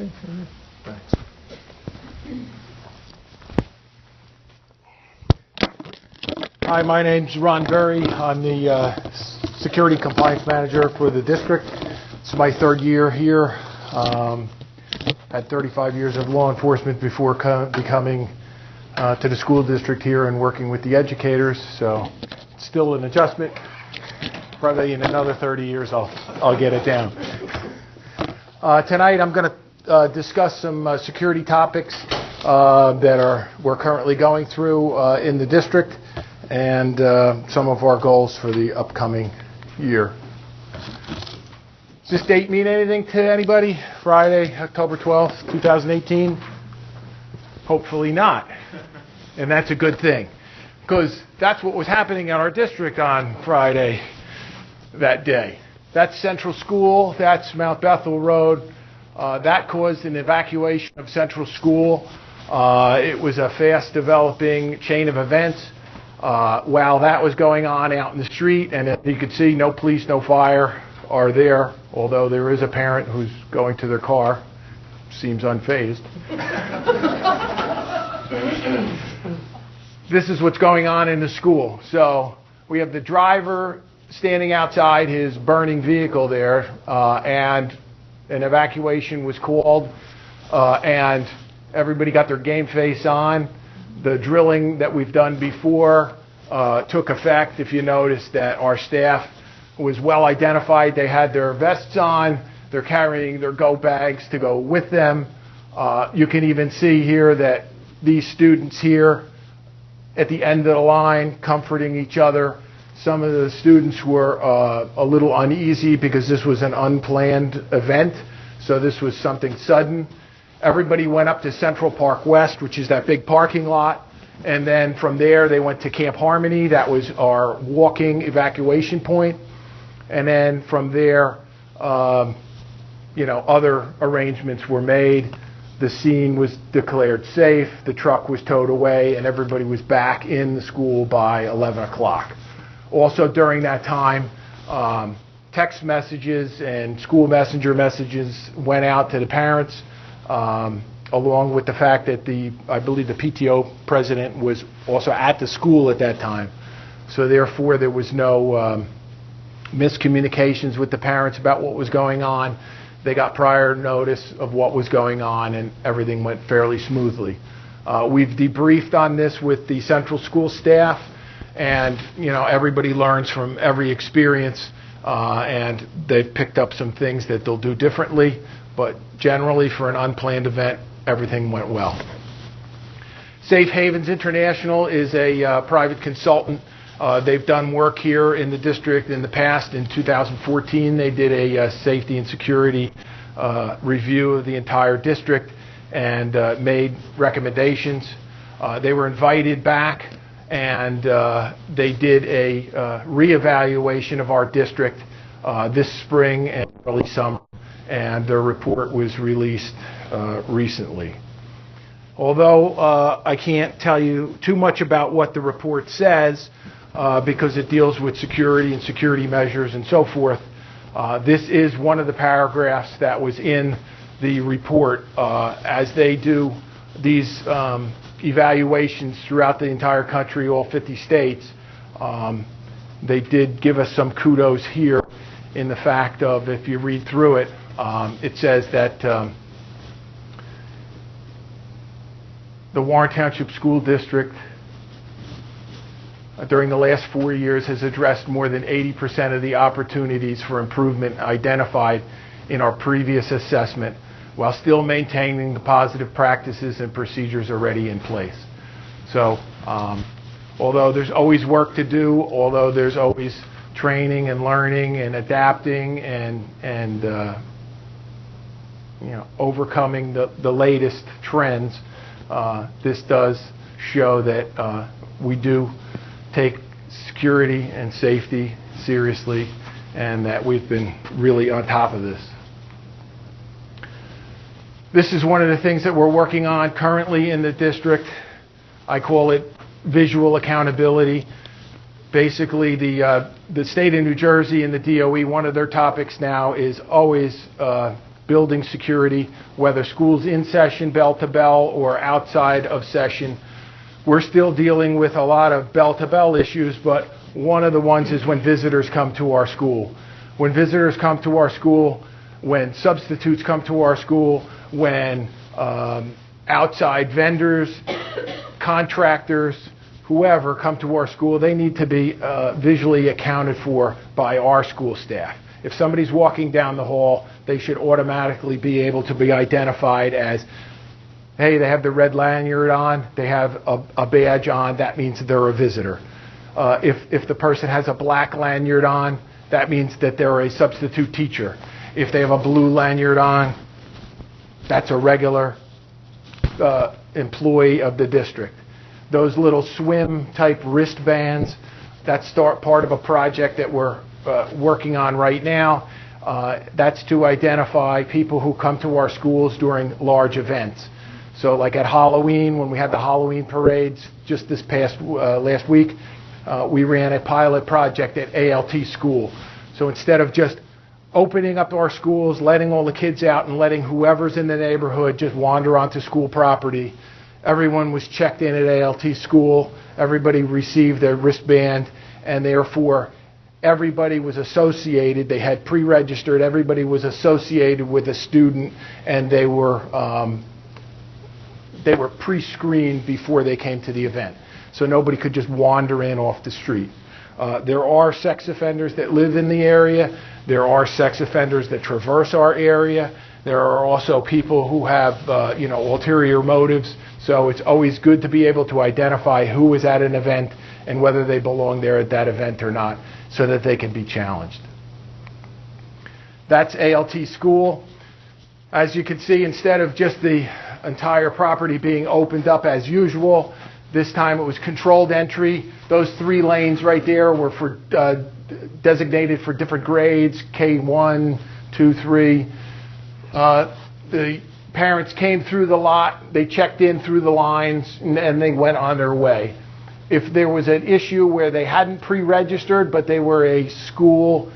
Okay. Thanks. Hi, my name's Ron Berry. I'm the Security Compliance Manager for the district. It's my third year here. Had 35 years of law enforcement before becoming to the school district here and working with the educators, so it's still an adjustment. Probably in another 30 years I'll get it down. Tonight I'm going to discuss some security topics that we're currently going through in the district and some of our goals for the upcoming year. Does this date mean anything to anybody? Friday, October 12th, 2018? Hopefully not. And that's a good thing, because that's what was happening in our district on Friday that day. That's Central School, that's Mount Bethel Road. That caused an evacuation of Central School. It was a fast developing chain of events. While that was going on out in the street, and as you could see, no police, no fire are there, although there is a parent who's going to their car, seems unfazed. This is what's going on in the school. So we have the driver standing outside his burning vehicle there, and an evacuation was called, and everybody got their game face on. The drilling that we've done before took effect. If you notice that our staff was well identified. They had their vests on. They're carrying their go bags to go with them. You can even see here that these students here at the end of the line comforting each other. Some of the students were a little uneasy because this was an unplanned event, so this was something sudden. Everybody went up to Central Park West, which is that big parking lot, and then from there they went to Camp Harmony. That was our walking evacuation point, and then from there, other arrangements were made. The scene was declared safe, the truck was towed away, and everybody was back in the school by 11 o'clock. Also during that time, text messages and school messenger messages went out to the parents, along with the fact that I believe the PTO president was also at the school at that time. So therefore there was no miscommunications with the parents about what was going on. They got prior notice of what was going on, and everything went fairly smoothly. We've debriefed on this with the central school staff, and everybody learns from every experience, and they've picked up some things that they'll do differently, but generally for an unplanned event, everything went well. Safe Havens International is a private consultant. They've done work here in the district in the past. In 2014, they did a safety and security review of the entire district and made recommendations. They were invited back, and they did a reevaluation of our district this spring and early summer, and their report was released recently. Although I can't tell you too much about what the report says, because it deals with security and security measures and so forth. This is one of the paragraphs that was in the report. As they do these evaluations throughout the entire country, all 50 states, they did give us some kudos here in the fact of, if you read through it, it says that the Warren Township School District during the last 4 years has addressed more than 80% of the opportunities for improvement identified in our previous assessment, while still maintaining the positive practices and procedures already in place. So although there's always work to do, although there's always training and learning and adapting and overcoming the latest trends, this does show that we do take security and safety seriously, and that we've been really on top of this. This is one of the things that we're working on currently in the district. I call it visual accountability. Basically, the state of New Jersey and the DOE, one of their topics now is always building security, whether school's in session, bell to bell, or outside of session. We're still dealing with a lot of bell to bell issues, but one of the ones is when visitors come to our school. When visitors come to our school, when substitutes come to our school, when outside vendors, contractors, whoever come to our school, they need to be visually accounted for by our school staff. If somebody's walking down the hall, they should automatically be able to be identified as, hey, they have the red lanyard on, they have a badge on, that means they're a visitor. If the person has a black lanyard on, that means that they're a substitute teacher. If they have a blue lanyard on, that's a regular employee of the district. Those little swim-type wristbands, that's part of a project that we're working on right now. That's to identify people who come to our schools during large events. So like at Halloween, when we had the Halloween parades just this past last week, we ran a pilot project at ALT school. So instead of just opening up our schools, letting all the kids out, and letting whoever's in the neighborhood just wander onto school property, everyone was checked in at ALT school, everybody received their wristband, and therefore everybody was associated, they had pre-registered, everybody was associated with a student, and they were pre-screened before they came to the event. So nobody could just wander in off the street. There are sex offenders that live in the area. There are sex offenders that traverse our area. There are also people who have, ulterior motives. So it's always good to be able to identify who is at an event and whether they belong there at that event or not, so that they can be challenged. That's ALT school. As you can see, instead of just the entire property being opened up as usual, this time it was controlled entry. Those 3 lanes right there were for designated for different grades, K1, 2, 3. The parents came through the lot, they checked in through the lines, and they went on their way. If there was an issue where they hadn't pre-registered, but they were a school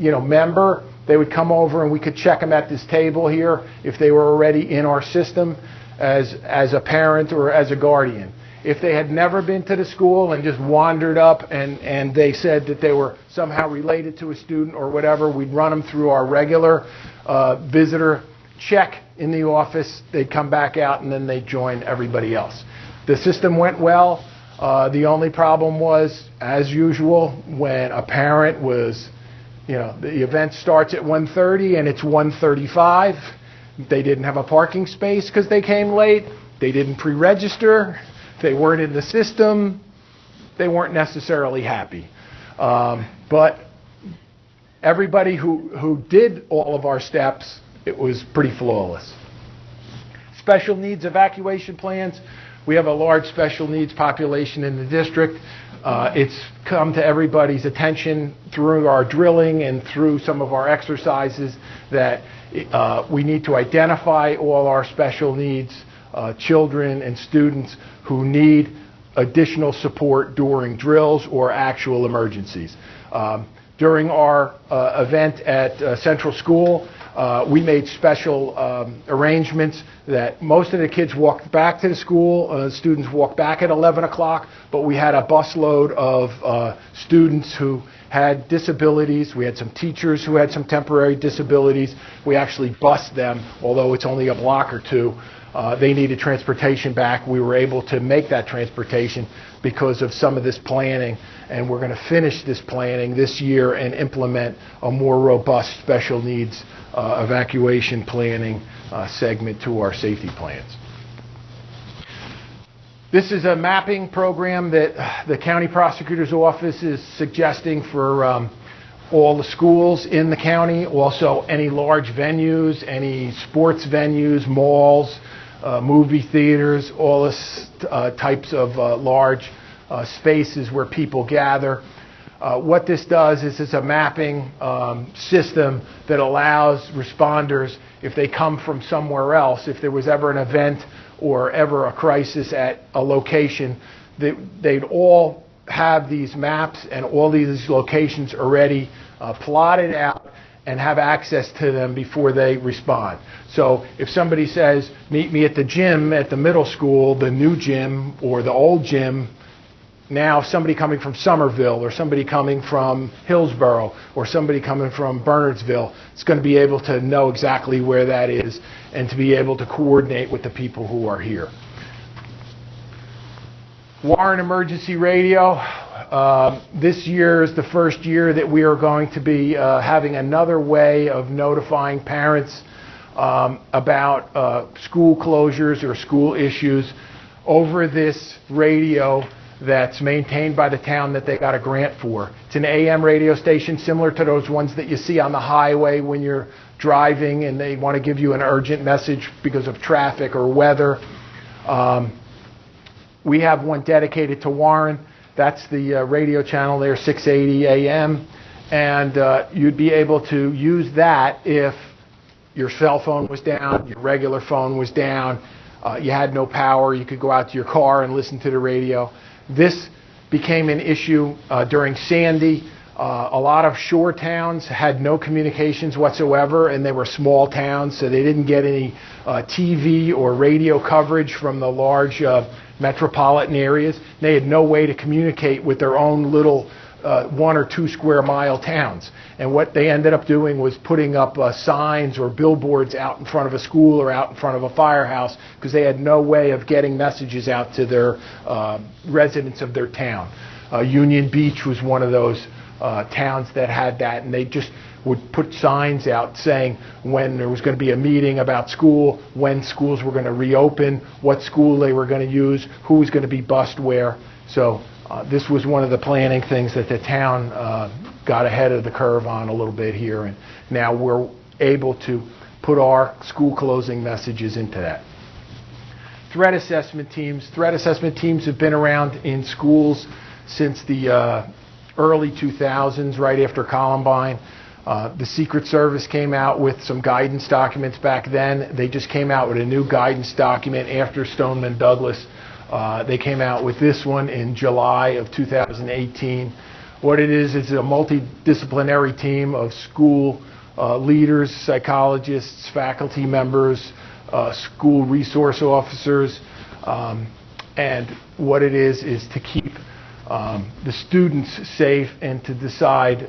member, they would come over and we could check them at this table here if they were already in our system as a parent or as a guardian. If they had never been to the school and just wandered up and they said that they were somehow related to a student or whatever, we'd run them through our regular visitor check in the office. They'd come back out and then they'd join everybody else. The system went well. The only problem was, as usual, when a parent was, the event starts at 1:30 and it's 1:35. They didn't have a parking space because they came late. They didn't pre-register. They weren't in the system. They weren't necessarily happy. But everybody who did all of our steps, it was pretty flawless. Special needs evacuation plans. We have a large special needs population in the district. It's come to everybody's attention through our drilling and through some of our exercises that we need to identify all our special needs children and students who need additional support during drills or actual emergencies. During our event at Central School, we made special arrangements that most of the kids walked back to the school, students walked back at 11 o'clock, but we had a busload of students who had disabilities. We had some teachers who had some temporary disabilities. We actually bused them, although it's only a block or two. They needed transportation back. We were able to make that transportation because of some of this planning, and we're going to finish this planning this year and implement a more robust special needs evacuation planning segment to our safety plans. This is a mapping program that the county prosecutor's office is suggesting for all the schools in the county, also any large venues, any sports venues, malls, movie theaters, all this types of large spaces where people gather. What this does is it's a mapping system that allows responders, if they come from somewhere else, if there was ever an event or ever a crisis at a location, they'd all have these maps and all these locations already plotted out and have access to them before they respond. So if somebody says, meet me at the gym at the middle school, the new gym or the old gym, now somebody coming from Somerville or somebody coming from Hillsborough or somebody coming from Bernardsville is going to be able to know exactly where that is and to be able to coordinate with the people who are here. Warren Emergency Radio. This year is the first year that we are going to be having another way of notifying parents about school closures or school issues over this radio that's maintained by the town that they got a grant for. It's an AM radio station similar to those ones that you see on the highway when you're driving and they want to give you an urgent message because of traffic or weather. We have one dedicated to Warren. That's the radio channel there, 680 AM. And you'd be able to use that if your cell phone was down, your regular phone was down, you had no power, you could go out to your car and listen to the radio. This became an issue during Sandy. A lot of shore towns had no communications whatsoever, and they were small towns, so they didn't get any TV or radio coverage from the large metropolitan areas. They had no way to communicate with their own little 1 or 2 square mile towns. And what they ended up doing was putting up signs or billboards out in front of a school or out in front of a firehouse because they had no way of getting messages out to their residents of their town. Union Beach was one of those towns that had that, and they just would put signs out saying when there was going to be a meeting about school, when schools were going to reopen, what school they were going to use, who was going to be bused where. So this was one of the planning things that the town got ahead of the curve on a little bit here, and now we're able to put our school closing messages into that. Threat assessment teams. Threat assessment teams have been around in schools since the early 2000s, right after Columbine. The Secret Service came out with some guidance documents back then. They just came out with a new guidance document after Stoneman Douglas. They came out with this one in July of 2018. What it is a multidisciplinary team of school leaders, psychologists, faculty members, school resource officers, and what it is to keep the students safe and to decide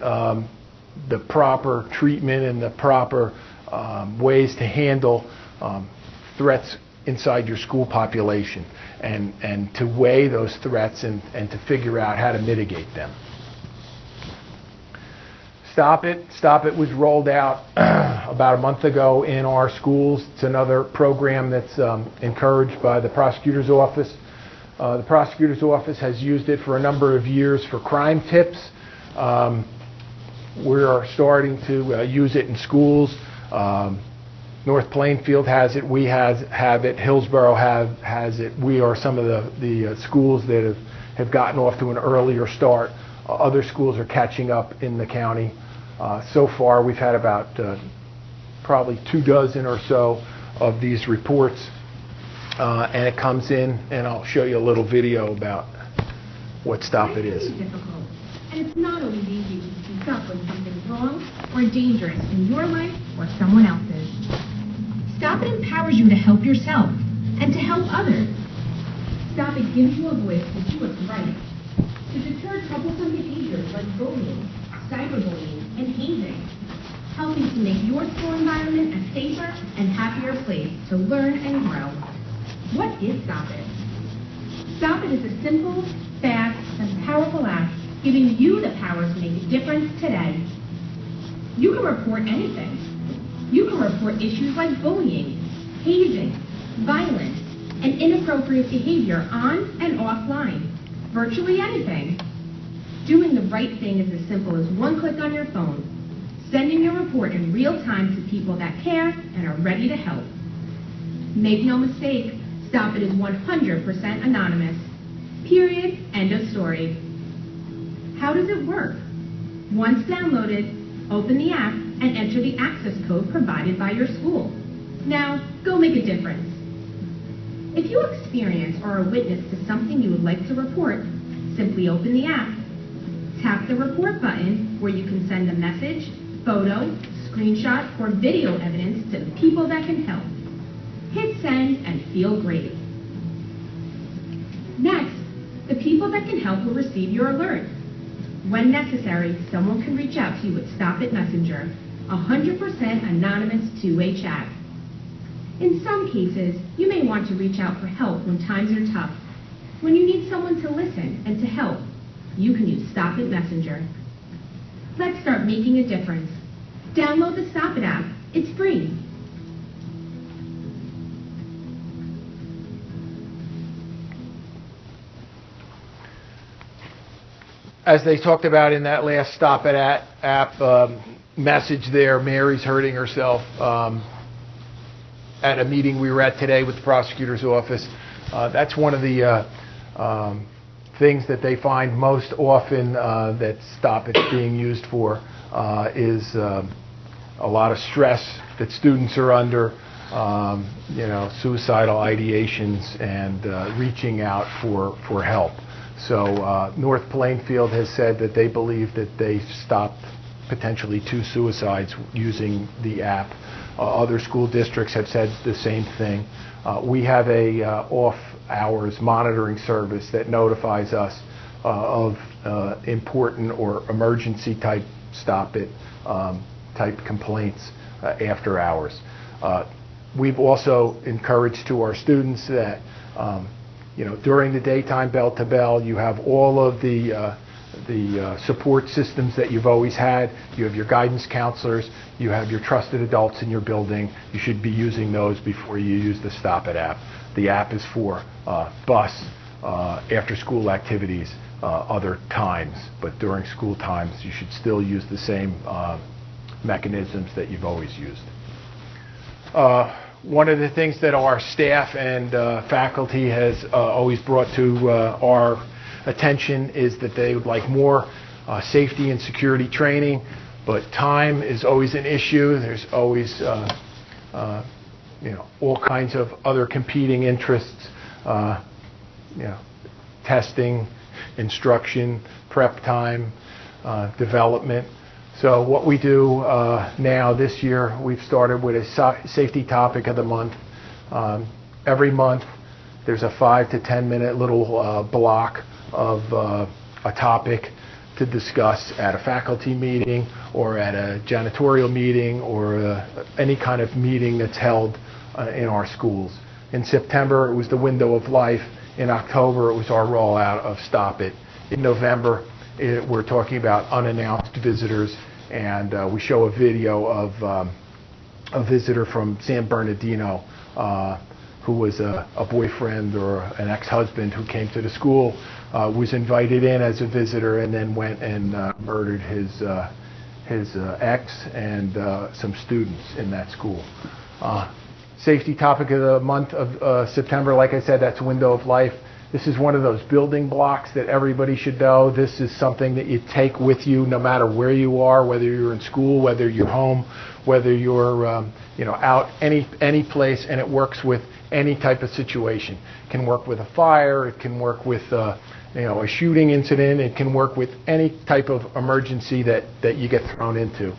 the proper treatment and the proper ways to handle threats inside your school population and to weigh those threats and to figure out how to mitigate them. Stop It. Stop It was rolled out about a month ago in our schools. It's another program that's encouraged by the prosecutor's office. The prosecutor's office has used it for a number of years for crime tips. We are starting to use it in schools. North Plainfield has it. We have it. Hillsborough has it. We are some of the schools that have gotten off to an earlier start. Other schools are catching up in the county. So far, we've had about probably 24 or so of these reports. And it comes in, and I'll show you a little video about what Stop It is. It's difficult, and it's not always easy to speak up when something's wrong or dangerous in your life or someone else's. Stop It empowers you to help yourself and to help others. Stop It gives you a voice to do what's right, to deter troublesome behaviors like bullying, cyberbullying, and hazing, helping to make your school environment a safer and happier place to learn and grow. What is Stop It? Stop It is a simple, fast, and powerful act giving you the power to make a difference today. You can report anything. You can report issues like bullying, hazing, violence, and inappropriate behavior on and offline. Virtually anything. Doing the right thing is as simple as one click on your phone, sending your report in real time to people that care and are ready to help. Make no mistake, Stop It is 100% anonymous. Period. End of story. How does it work? Once downloaded, open the app and enter the access code provided by your school. Now, go make a difference. If you experience or are witness to something you would like to report, simply open the app. Tap the report button where you can send a message, photo, screenshot, or video evidence to the people that can help. Hit send and feel great. Next, the people that can help will receive your alert. When necessary, someone can reach out to you with Stop It Messenger, 100% anonymous two-way chat. In some cases, you may want to reach out for help when times are tough. When you need someone to listen and to help, you can use Stop It Messenger. Let's start making a difference. Download the Stop It app. It's free. As they talked about in that last Stop It app message there, Mary's hurting herself at a meeting we were at today with the prosecutor's office. That's one of the things that they find most often that Stop It's being used for is a lot of stress that students are under, suicidal ideations and reaching out for help. So North Plainfield has said that they believe that they've stopped potentially 2 suicides using the app. Other school districts have said the same thing. We have a off-hours monitoring service that notifies us of important or emergency type Stop It type complaints after hours. We've also encouraged to our students that during the daytime bell to bell, you have all of the support systems that you've always had. You have your guidance counselors, you have your trusted adults in your building. You should be using those before you use the Stop It app. The app is for bus, after school activities, other times, but during school times you should still use the same mechanisms that you've always used. One of the things that our staff and faculty has always brought to our attention is that they would like more safety and security training, but time is always an issue. There's always all kinds of other competing interests, testing, instruction, prep time, development. So what we do now this year, we've started with a safety topic of the month. Every month there's a 5 to 10 minute little block of a topic to discuss at a faculty meeting or at a janitorial meeting or any kind of meeting that's held in our schools. In September it was the window of life. In October it was our rollout of Stop It. In November we're talking about unannounced visitors, and we show a video of a visitor from San Bernardino who was a boyfriend or an ex-husband who came to the school, was invited in as a visitor, and then went and murdered his ex and some students in that school. Safety topic of the month of September, like I said, that's window of life. This is one of those building blocks that everybody should know. This is something that you take with you no matter where you are, whether you're in school, whether you're home, whether you're out any place, and it works with any type of situation. It can work with a fire, it can work with a shooting incident, it can work with any type of emergency that you get thrown into.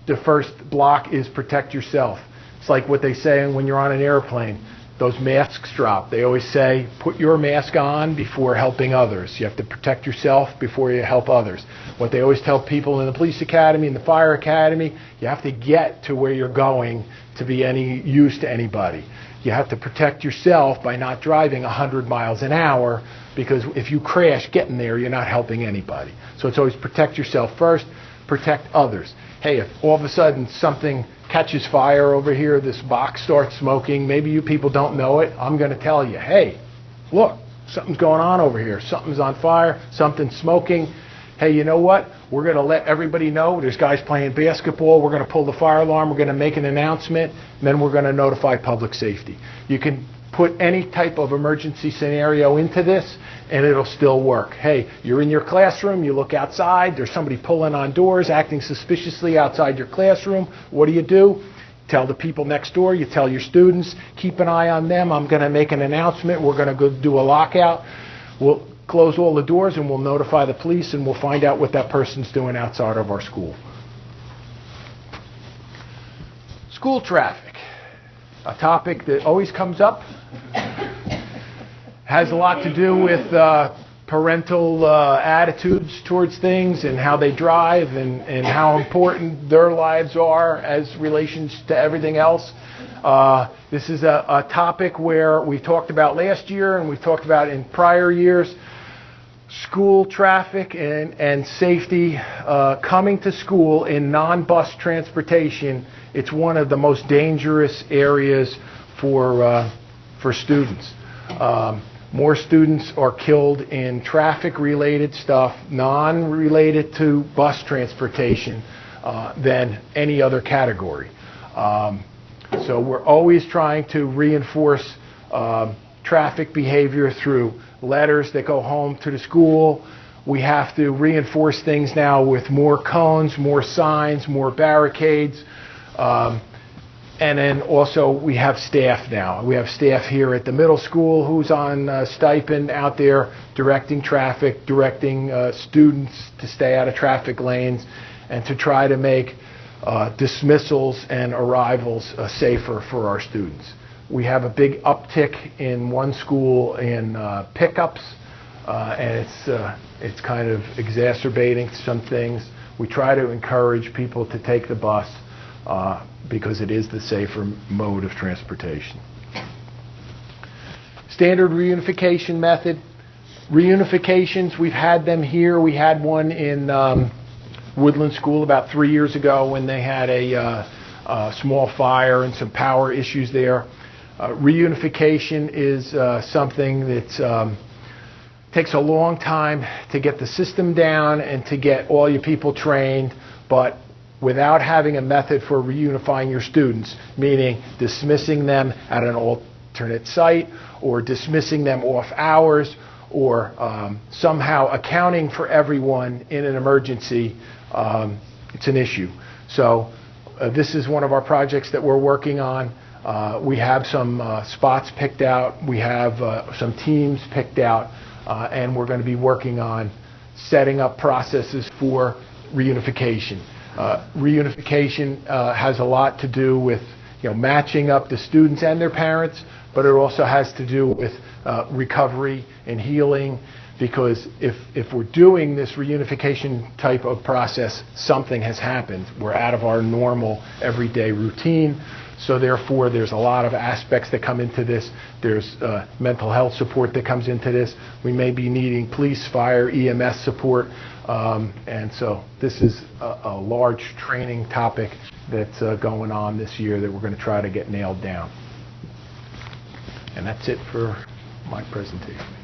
The first block is protect yourself. It's like what they say when you're on an airplane. Those masks drop. They always say, put your mask on before helping others. You have to protect yourself before you help others. What they always tell people in the police academy and the fire academy, you have to get to where you're going to be any use to anybody. You have to protect yourself by not driving 100 miles an hour, because if you crash getting there, you're not helping anybody. So it's always protect yourself first, protect others. Hey, if all of a sudden something catches fire over here, this box starts smoking, maybe you people don't know it, I'm going to tell you, hey, look, something's going on over here. Something's on fire, something's smoking. Hey, you know what? We're going to let everybody know. There's guys playing basketball. We're going to pull the fire alarm. We're going to make an announcement. And then we're going to notify public safety. You can put any type of emergency scenario into this, and it'll still work. Hey, you're in your classroom, you look outside, there's somebody pulling on doors, acting suspiciously outside your classroom. What do? Tell the people next door, you tell your students, keep an eye on them. I'm going to make an announcement. We're going to go do a lockout. We'll close all the doors and we'll notify the police, and we'll find out what that person's doing outside of our school. School traffic, a topic that always comes up, has a lot to do with parental attitudes towards things and how they drive and how important their lives are as relations to everything else. This is a topic where we talked about last year and we've talked about in prior years. School traffic and safety coming to school in non-bus transportation. It's one of the most dangerous areas for students. More students are killed in traffic-related stuff, non-related to bus transportation, than any other category. So we're always trying to reinforce traffic behavior through letters that go home to the school. We have to reinforce things now with more cones, more signs, more barricades. And then also we have staff now. We have staff here at the middle school who's on stipend out there directing traffic, directing students to stay out of traffic lanes and to try to make dismissals and arrivals safer for our students. We have a big uptick in one school in pickups, and it's kind of exacerbating some things. We try to encourage people to take the bus because it is the safer mode of transportation. Standard reunification method. Reunifications, we've had them here. We had one in Woodland School about 3 years ago when they had a small fire and some power issues there. Reunification is something that takes a long time to get the system down and to get all your people trained, but without having a method for reunifying your students, meaning dismissing them at an alternate site or dismissing them off hours or somehow accounting for everyone in an emergency, it's an issue. So this is one of our projects that we're working on. We have some spots picked out. We have some teams picked out, and we're going to be working on setting up processes for reunification. Reunification has a lot to do with matching up the students and their parents, but it also has to do with recovery and healing, because if we're doing this reunification type of process, something has happened. We're out of our normal everyday routine. So therefore, there's a lot of aspects that come into this. There's mental health support that comes into this. We may be needing police, fire, EMS support. And so this is a large training topic that's going on this year that we're going to try to get nailed down. And that's it for my presentation.